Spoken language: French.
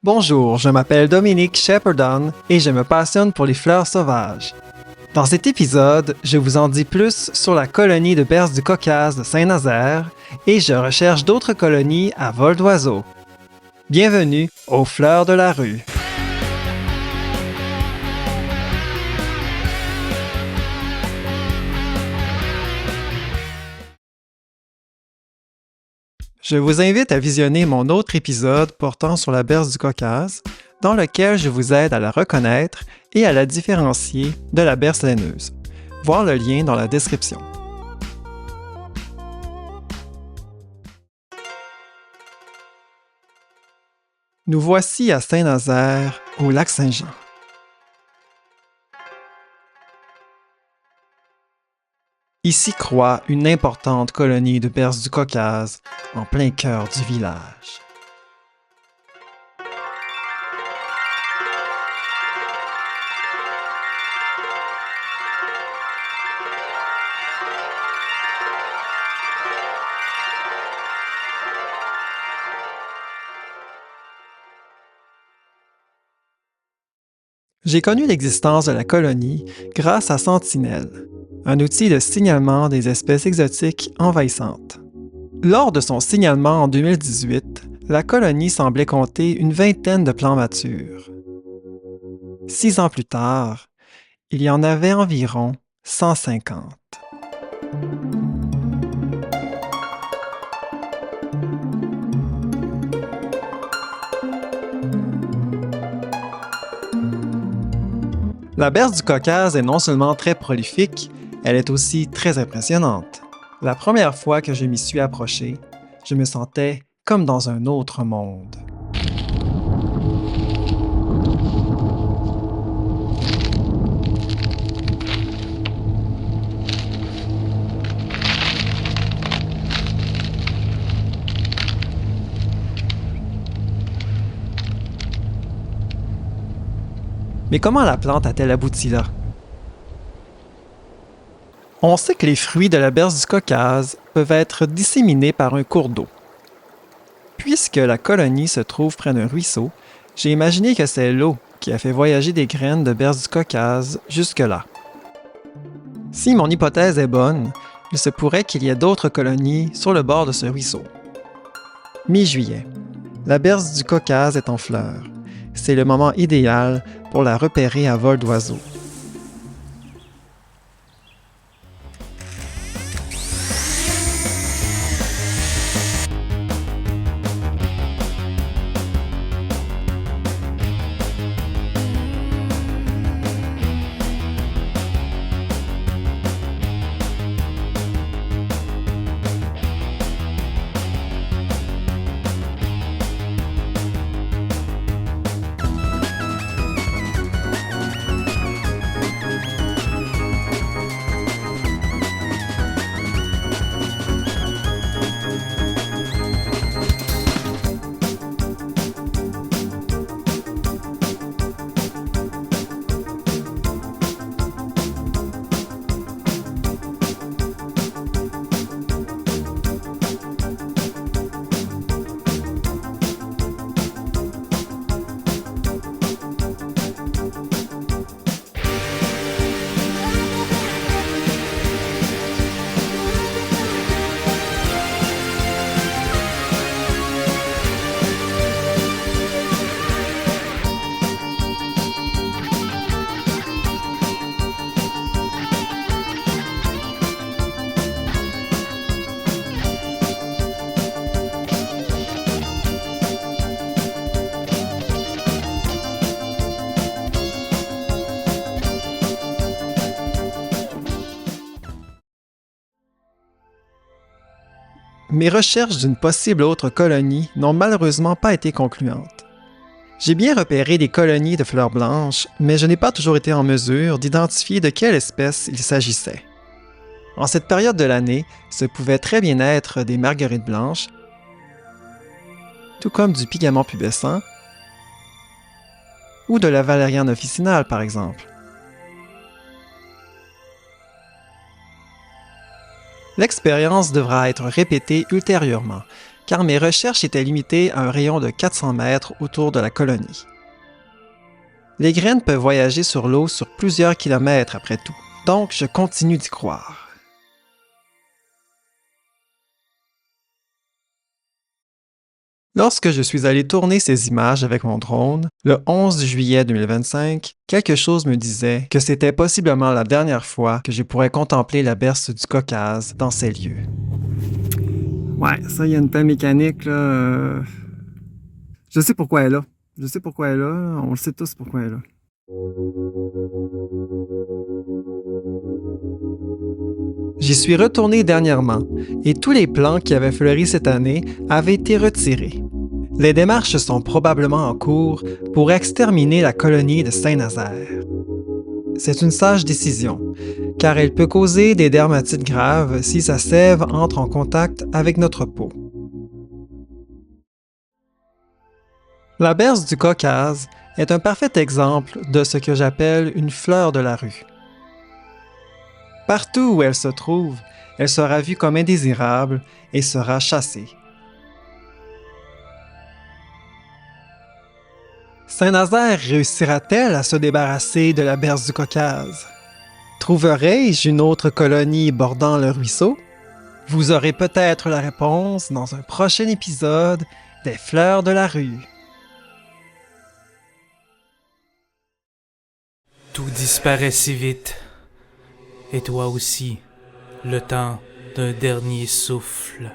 Bonjour, je m'appelle Dominique Shepardon et je me passionne pour les fleurs sauvages. Dans cet épisode, je vous en dis plus sur la colonie de berce du Caucase de Saint-Nazaire et je recherche d'autres colonies à vol d'oiseau. Bienvenue aux Fleurs de la rue. Je vous invite à visionner mon autre épisode portant sur la berce du Caucase, dans lequel je vous aide à la reconnaître et à la différencier de la berce laineuse. Voir le lien dans la description. Nous voici à Saint-Nazaire, au lac Saint-Jean. Ici croît une importante colonie de berce du Caucase, en plein cœur du village. J'ai connu l'existence de la colonie grâce à Sentinelle, un outil de signalement des espèces exotiques envahissantes. Lors de son signalement en 2018, la colonie semblait compter une vingtaine de plants matures. 6 ans plus tard, il y en avait environ 150. La berce du Caucase est non seulement très prolifique, elle est aussi très impressionnante. La première fois que je m'y suis approché, je me sentais comme dans un autre monde. Mais comment la plante a-t-elle abouti là? On sait que les fruits de la berce du Caucase peuvent être disséminés par un cours d'eau. Puisque la colonie se trouve près d'un ruisseau, j'ai imaginé que c'est l'eau qui a fait voyager des graines de berce du Caucase jusque-là. Si mon hypothèse est bonne, il se pourrait qu'il y ait d'autres colonies sur le bord de ce ruisseau. Mi-juillet. La berce du Caucase est en fleurs. C'est le moment idéal pour la repérer à vol d'oiseau. Mes recherches d'une possible autre colonie n'ont malheureusement pas été concluantes. J'ai bien repéré des colonies de fleurs blanches, mais je n'ai pas toujours été en mesure d'identifier de quelle espèce il s'agissait. En cette période de l'année, ce pouvaient très bien être des marguerites blanches, tout comme du pigament pubescent, ou de la valériane officinale par exemple. L'expérience devra être répétée ultérieurement, car mes recherches étaient limitées à un rayon de 400 mètres autour de la colonie. Les graines peuvent voyager sur l'eau sur plusieurs kilomètres après tout, donc je continue d'y croire. Lorsque je suis allé tourner ces images avec mon drone, le 11 juillet 2025, quelque chose me disait que c'était possiblement la dernière fois que je pourrais contempler la berce du Caucase dans ces lieux. Ouais, ça, il y a une pelle mécanique, là. Je sais pourquoi elle est là. Je sais pourquoi elle est là. On le sait tous pourquoi elle est là. J'y suis retourné dernièrement et tous les plants qui avaient fleuri cette année avaient été retirés. Les démarches sont probablement en cours pour exterminer la colonie de Saint-Nazaire. C'est une sage décision, car elle peut causer des dermatites graves si sa sève entre en contact avec notre peau. La berce du Caucase est un parfait exemple de ce que j'appelle une fleur de la rue. Partout où elle se trouve, elle sera vue comme indésirable et sera chassée. Saint-Nazaire réussira-t-elle à se débarrasser de la berce du Caucase? Trouverai-je une autre colonie bordant le ruisseau? Vous aurez peut-être la réponse dans un prochain épisode des Fleurs de la rue. Tout disparaît si vite. Et toi aussi, le temps d'un dernier souffle.